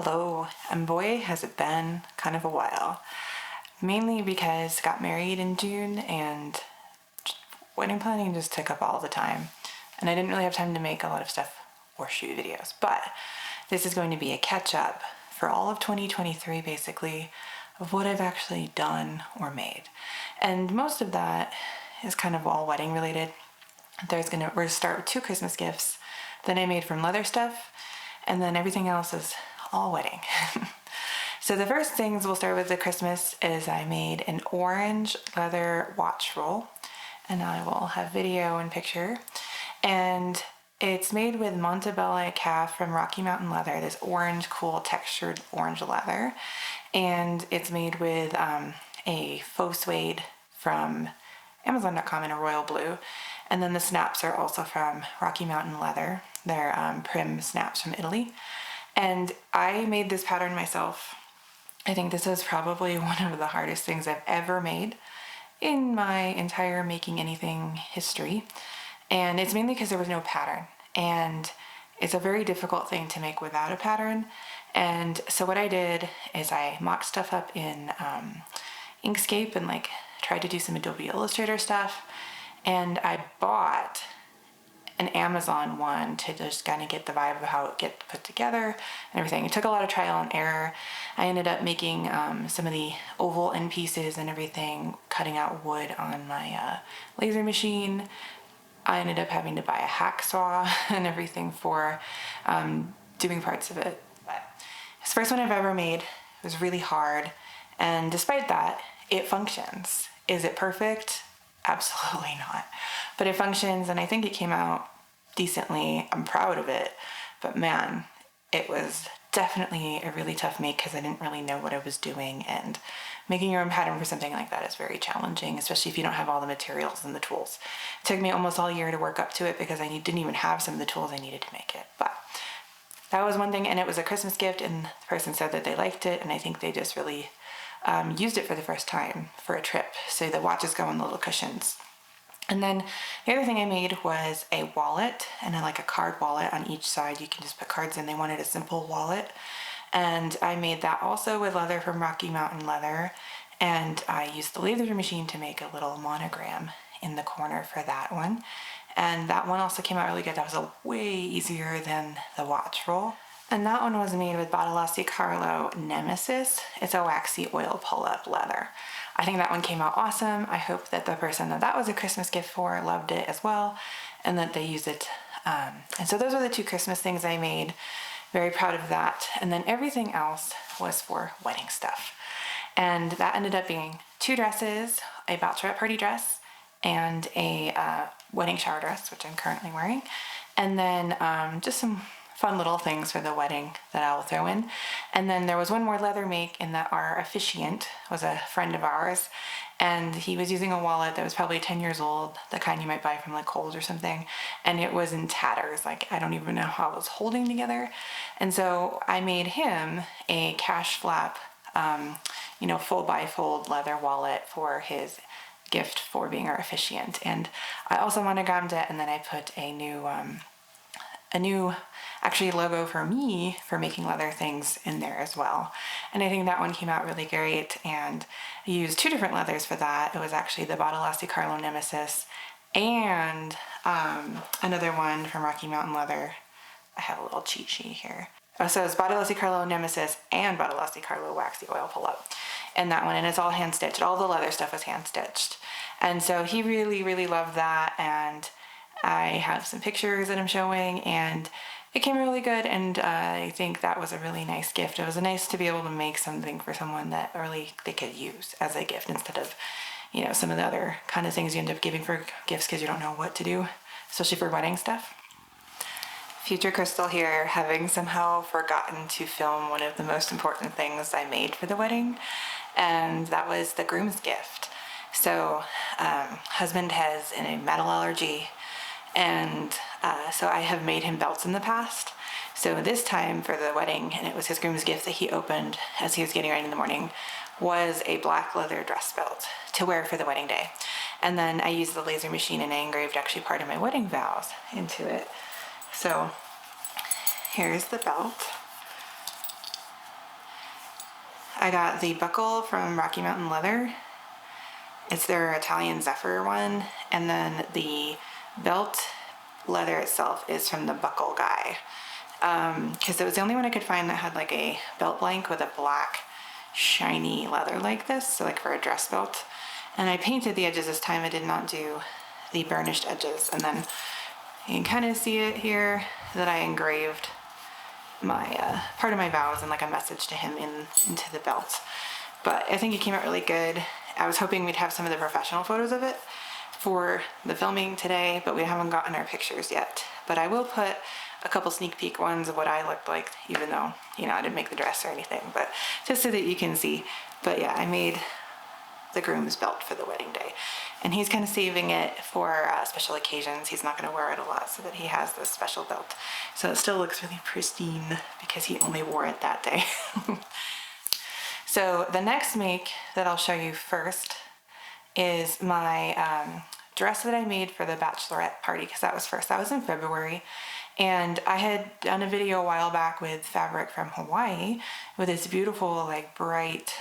Hello, and boy has it been kind of a while. Mainly because I got married in June and wedding planning just took up all the time. And I didn't really have time to make a lot of stuff or shoot videos. But this is going to be a catch up for all of 2023 basically of what I've actually done or made. And most of that is kind of all wedding related. We're gonna start with 2 Christmas gifts that I made from leather stuff, and then everything else is all wedding. So the first things we'll start with the Christmas is I made an orange leather watch roll, and I will have video and picture. And it's made with Montbelle calf from Rocky Mountain leather, this orange, cool textured orange leather. And it's made with a faux suede from Amazon.com in a royal blue. And then the snaps are also from Rocky Mountain leather. They're prim snaps from Italy. And I made this pattern myself. I think this is probably one of the hardest things I've ever made in my entire making anything history. And it's mainly because there was no pattern. And it's a very difficult thing to make without a pattern. And so what I did is I mocked stuff up in Inkscape and tried to do some Adobe Illustrator stuff. And I bought an Amazon one to just kind of get the vibe of how it gets put together and everything. It took a lot of trial and error. I ended up making some of the oval end pieces and everything, cutting out wood on my laser machine. I ended up having to buy a hacksaw and everything for doing parts of it. But it's the first one I've ever made. It was really hard. And despite that, it functions. Is it perfect? Absolutely not. But it functions, and I think it came out decently. I'm proud of it. But man, it was definitely a really tough make because I didn't really know what I was doing, and making your own pattern for something like that is very challenging, especially if you don't have all the materials and the tools. It took me almost all year to work up to it because I didn't even have some of the tools I needed to make it. But that was one thing, and it was a Christmas gift, and the person said that they liked it, and I think they just really used it for the first time for a trip. So the watches go on the little cushions. And then the other thing I made was a wallet, and a card wallet on each side. You can just put cards in. They wanted a simple wallet. And I made that also with leather from Rocky Mountain leather. And I used the laser machine to make a little monogram in the corner for that one. And that one also came out really good. That was way easier than the watch roll. And that one was made with Badalassi Carlo Nemesis. It's a waxy oil pull-up leather. I think that one came out awesome. I hope that the person that was a Christmas gift for loved it as well, and that they use it. And so those are the 2 Christmas things I made. Very proud of that. And then everything else was for wedding stuff. And that ended up being 2 dresses, a bachelorette party dress, and a wedding shower dress, which I'm currently wearing. And then just some fun little things for the wedding that I'll throw in. And then there was one more leather make in that our officiant was a friend of ours, and he was using a wallet that was probably 10 years old, the kind you might buy from Kohl's or something, and it was in tatters. I don't even know how it was holding together. And so I made him a cash flap, fold by fold leather wallet for his gift for being our officiant. And I also monogrammed it, and then I put a new actually logo for me for making leather things in there as well. And I think that one came out really great, and I used 2 different leathers for that. It was actually the Badalassi Carlo Nemesis and another one from Rocky Mountain leather. I have a little cheat sheet here. So it's Badalassi Carlo Nemesis and Badalassi Carlo Waxy Oil Pullup. And that one, and it's all hand stitched. All the leather stuff was hand stitched. And so he really, really loved that, and I have some pictures that I'm showing, and it came really good, and I think that was a really nice gift. It was nice to be able to make something for someone that really they could use as a gift instead of, some of the other kind of things you end up giving for gifts because you don't know what to do, especially for wedding stuff. Future Crystal here, having somehow forgotten to film one of the most important things I made for the wedding, and that was the groom's gift. So, husband has a metal allergy, and so I have made him belts in the past. So this time for the wedding, and it was his groom's gift that he opened as he was getting ready in the morning, was a black leather dress belt to wear for the wedding day. And then I used the laser machine, and I engraved actually part of my wedding vows into it. So here's the belt. I got the buckle from Rocky Mountain Leather. It's their Italian Zephyr one. And then the belt leather itself is from the Buckle Guy. Because it was the only one I could find that had like a belt blank with a black shiny leather like this, so like for a dress belt. And I painted the edges this time. I did not do the burnished edges. And then you can kind of see it here that I engraved my part of my vows and like a message to him into the belt. But I think it came out really good. I was hoping we'd have some of the professional photos of it for the filming today, but we haven't gotten our pictures yet. But I will put a couple sneak peek ones of what I looked like, even though, you know, I didn't make the dress or anything, but just so that you can see. But yeah, I made the groom's belt for the wedding day, and he's kind of saving it for special occasions. He's not going to wear it a lot, so that he has this special belt. So it still looks really pristine because he only wore it that day. So the next make that I'll show you first is my dress that I made for the bachelorette party, because that was first. That was in February. And I had done a video a while back with fabric from Hawaii with this beautiful, like bright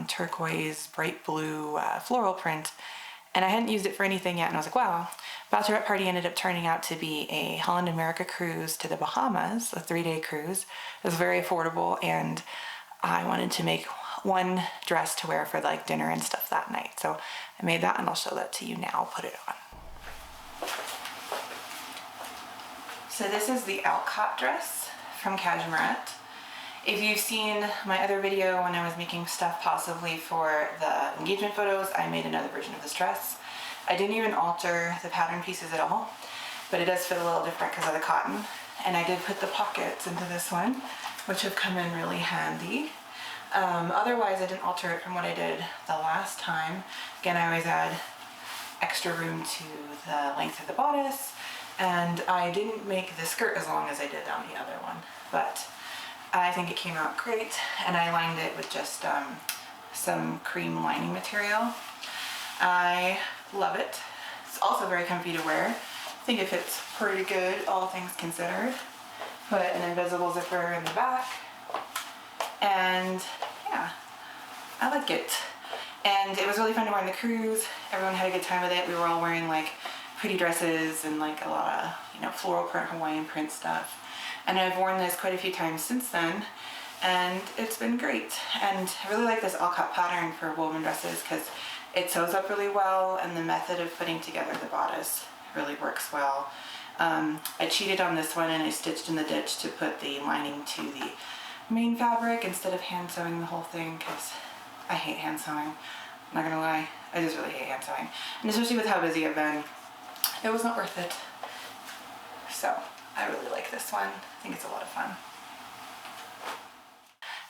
turquoise, bright blue floral print. And I hadn't used it for anything yet. And I was like, wow. Bachelorette party ended up turning out to be a Holland America cruise to the Bahamas, a 3-day cruise. It was very affordable, and I wanted to make one dress to wear for like dinner and stuff that night. So I made that, and I'll show that to you now. I'll put it on. So this is the Alcott dress from Cashmerette. If you've seen my other video when I was making stuff possibly for the engagement photos, I made another version of this dress. I didn't even alter the pattern pieces at all, but it does fit a little different because of the cotton. And I did put the pockets into this one, which have come in really handy. Otherwise, I didn't alter it from what I did the last time. Again, I always add extra room to the length of the bodice. And I didn't make the skirt as long as I did on the other one, but I think it came out great. And I lined it with just some cream lining material. I love it. It's also very comfy to wear. I think it fits pretty good, all things considered. Put an invisible zipper in the back. And yeah, I like it. And it was really fun to wear on the cruise. Everyone had a good time with it. We were all wearing like pretty dresses and like a lot of, you know, floral print, Hawaiian print stuff. And I've worn this quite a few times since then, and it's been great. And I really like this Alcott pattern for woven dresses because it sews up really well, and the method of putting together the bodice really works well. I cheated on this one, and I stitched in the ditch to put the lining to the main fabric instead of hand sewing the whole thing, because I hate hand sewing. I'm not gonna lie, I just really hate hand sewing. And especially with how busy I've been, it was not worth it. So I really like this one. I think it's a lot of fun.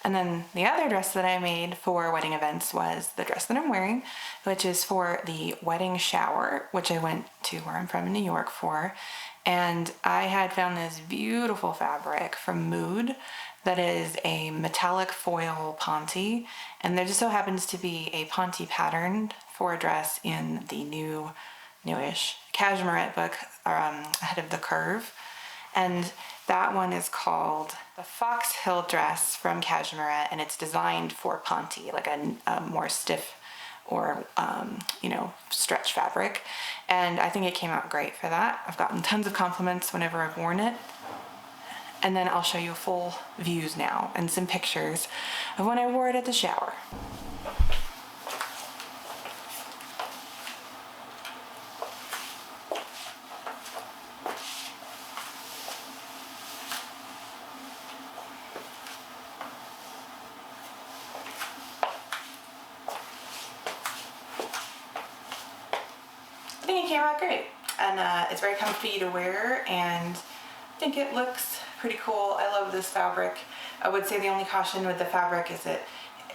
And then the other dress that I made for wedding events was the dress that I'm wearing, which is for the wedding shower, which I went to where I'm from in New York for. And I had found this beautiful fabric from Mood that is a metallic foil ponte. And there just so happens to be a ponte pattern for a dress in the newish Cashmerette book, Ahead of the Curve. And that one is called the Foxhill dress from Cashmerette, and it's designed for ponte, like a more stiff or, you know, stretch fabric. And I think it came out great for that. I've gotten tons of compliments whenever I've worn it. And then I'll show you full views now and some pictures of when I wore it at the shower. I think it came out great, and it's very comfy to wear, and I think it looks pretty cool. I love this fabric. I would say the only caution with the fabric is that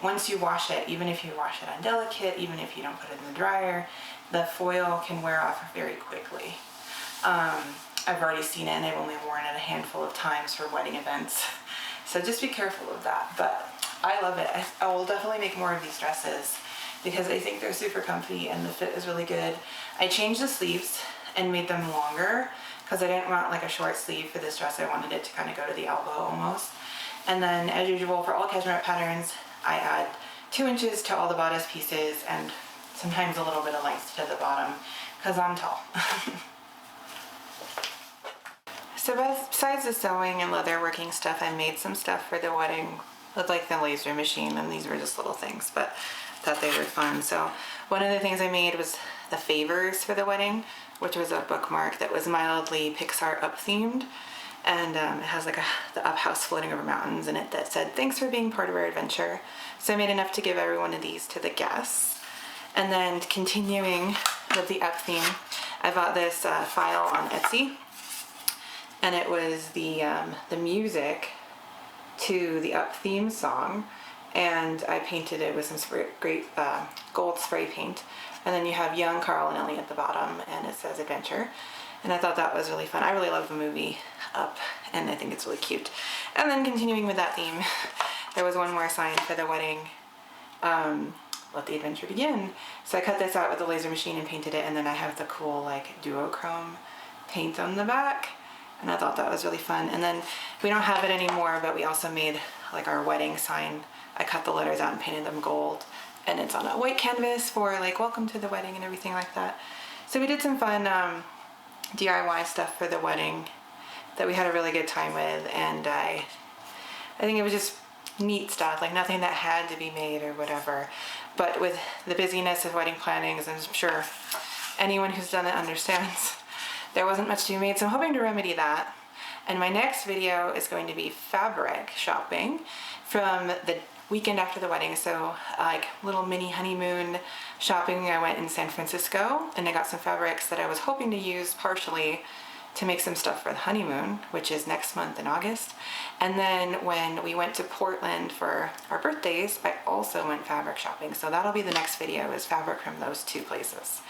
once you wash it, even if you wash it on delicate, even if you don't put it in the dryer, the foil can wear off very quickly. I've already seen it, and I've only worn it a handful of times for wedding events, so just be careful of that. But I love it. I will definitely make more of these dresses because I think they're super comfy and the fit is really good. I changed the sleeves and made them longer because I didn't want like a short sleeve for this dress. I wanted it to kind of go to the elbow almost. And then, as usual, for all Cashmerette patterns, I add 2 inches to all the bodice pieces and sometimes a little bit of length to the bottom because I'm tall. So besides the sewing and leather working stuff, I made some stuff for the wedding with like the laser machine, and these were just little things, but thought they were fun. So one of the things I made was the favors for the wedding, which was a bookmark that was mildly Pixar up themed, and it has like the up house floating over mountains in it that said, "Thanks for being part of our adventure." So I made enough to give every one of these to the guests. And then continuing with the up theme, I bought this file on Etsy, and it was the music to the up theme song, and I painted it with some great gold spray paint. And then you have young Carl and Ellie at the bottom, and it says adventure. And I thought that was really fun. I really love the movie Up, and I think it's really cute. And then continuing with that theme, there was one more sign for the wedding, let the adventure begin. So I cut this out with the laser machine and painted it, and then I have the cool like duochrome paint on the back, and I thought that was really fun. And then we don't have it anymore, but we also made like our wedding sign. I cut the letters out and painted them gold, and it's on a white canvas for like welcome to the wedding and everything like that. So we did some fun DIY stuff for the wedding that we had a really good time with, and I think it was just neat stuff, like nothing that had to be made or whatever. But with the busyness of wedding planning, as I'm sure anyone who's done it understands, there wasn't much to be made, so I'm hoping to remedy that. And my next video is going to be fabric shopping from the weekend after the wedding. So like little mini honeymoon shopping. I went in San Francisco and I got some fabrics that I was hoping to use partially to make some stuff for the honeymoon, which is next month in August. And then when we went to Portland for our birthdays, I also went fabric shopping. So that'll be the next video, is fabric from those two places.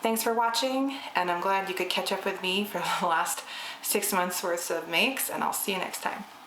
Thanks for watching, and I'm glad you could catch up with me for the last 6 months worth of makes, and I'll see you next time.